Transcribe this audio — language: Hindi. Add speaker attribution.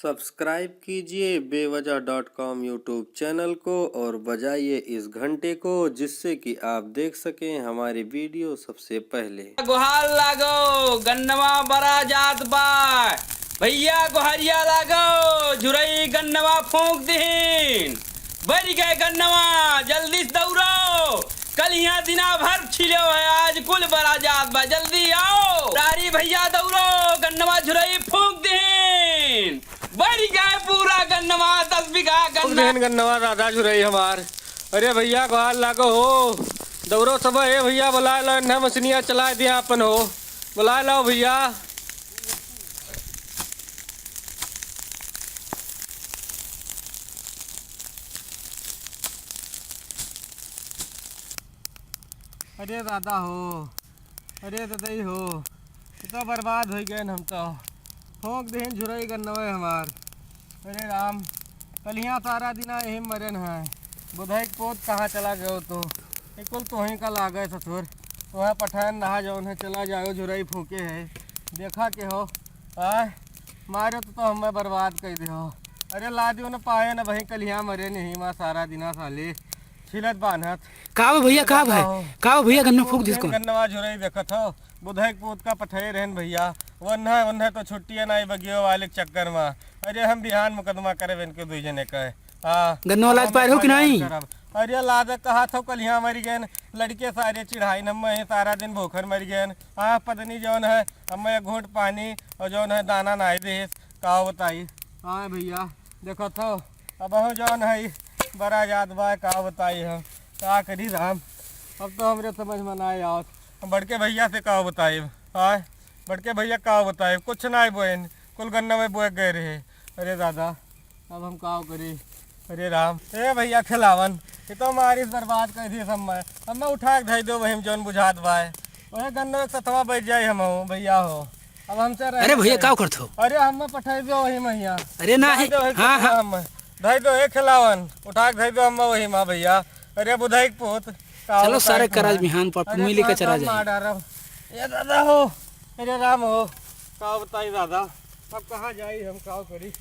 Speaker 1: सब्सक्राइब कीजिए बेवजह.com यूट्यूब चैनल को और बजाइए इस घंटे को जिससे कि आप देख सकें हमारी वीडियो सबसे पहले।
Speaker 2: गुहार लागो गन्नवा बड़ा जात बा भैया गुहरिया लागो झुरई गन्नवा फूंक दीन बड़ी गए गन्नवा जल्दी से दौड़ो कल यहाँ दिना भर छिलो है आज कुल बड़ा जात बा जल्दी आओ तारी भैया दौड़ो गन्नवा झुरई फूंक दीन बड़ी गए पूरा गन्नवा 10 बीघा
Speaker 3: गन्नवा राधा झुरई हमार। अरे भैया गुहार लागो हो दौड़ो सब है भैया बुला लो इन्हें मछलियाँ चला दिया अपन हो बुला लो भैया। अरे दादा हो अरे दादा हो तो बर्बाद हो गए हम तो फोंक देन झुरई गन्नवे हमार। अरे राम कल यहाँ सारा दिन यही मरन है बुधाई पोत कहाँ चला गयो तो कुल तो वहीं का लागे ससुर वह पठान नहा जाओ है चला जाओ झुरई फूके है देखा के हो आए मारे तो हमें बर्बाद कर दे हो। अरे ला दियो न पाए न वहीं कल यहाँ मरे नहीं माँ सारा दिना साले छिलत बान्हत
Speaker 4: का भैया का भैया गन्ना फूक जिसको
Speaker 3: गन्नवा झुरई देखत हो बुधाई पोत का पठे रहन भैया वन्ना तो छुट्टियां नहीं बगियो वाले के चक्कर में। अरे हम बिहान मुकदमा करे इनके दो जने का
Speaker 4: गन्ना लाज पाए हो कि नहीं।
Speaker 3: अरे लाद कहा था कल यहाँ मरी गए लड़के सारे चिढ़ाई हम सारा दिन भूखर मर गए पत्नी जौन है हम घूट पानी और जौन है दाना नाई दे का बताई। हाँ भैया देखो तो अब हम जौन है बड़ा याद बा का बताई हम क्या करी राम अब तो हमरे समझ में ना आओ बड़के भैया से का बताए। हाँ बड़के भैया का बताए कुछ ना बोन कुल गन्ना में बोए गए रहे। अरे दादा अब हम का करी। अरे राम ए भैया खिलावन ये तो हमारी बर्बाद कर दी सब मैं अब मैं उठा के धई दो वही जौन बुझात बाय वह गन्ना में सतवा बैठ जाए हम भैया हो अब हमसे।
Speaker 4: अरे भैया का करत हो।
Speaker 3: अरे हम पठाई दो वही मैया।
Speaker 4: अरे ना है हाँ हाँ
Speaker 3: धई दो एक खिलावन उठा के धई दो हम वही माँ भैया। अरे बुधाई पोत
Speaker 4: चलो सारे कराज बिहान पर मिली के चला जाए।
Speaker 3: ये दादा हो अरे राम हो का बताई दादा अब कहाँ जाई हम का करी।